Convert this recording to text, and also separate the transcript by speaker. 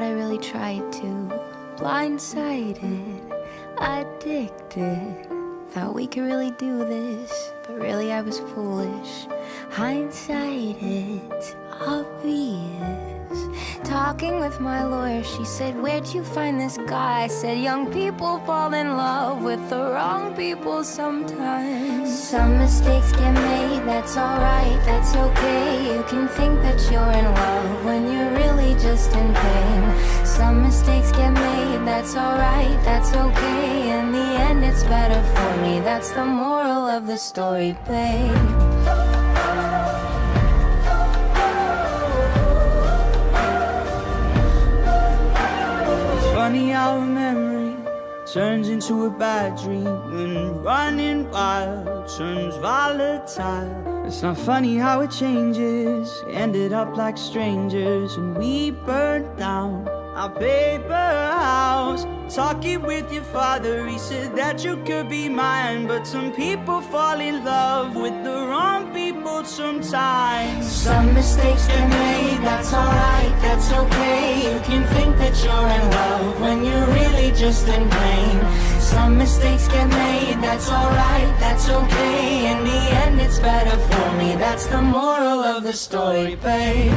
Speaker 1: thought I really tried to. Blindsided, addicted. Thought we could really do this, but really I was foolish. Hindsight, it's obvious. Talking with my lawyer, she said, where'd you find this guy? I said, young people fall in love with the wrong people sometimes. Some mistakes get made, that's alright, that's okay. You can think that you're in love when you're really just in pain. Some mistakes get made, that's alright, that's okay. In the end it's better for me, that's the moral of the story, babe.
Speaker 2: Funny how a memory turns into a bad dream when running wild turns volatile. It's not funny how it changes. Ended up like strangers and we burned down our paper house. Talking with your father, he said that you could be mine, but some people fall in love with the wrong people sometimes.
Speaker 1: Some mistakes get made, that's alright, that's okay. You can think that you're in love when you're really just in pain. Some mistakes get made, that's alright, that's okay. In the end it's better for me, that's the moral of the story, babe.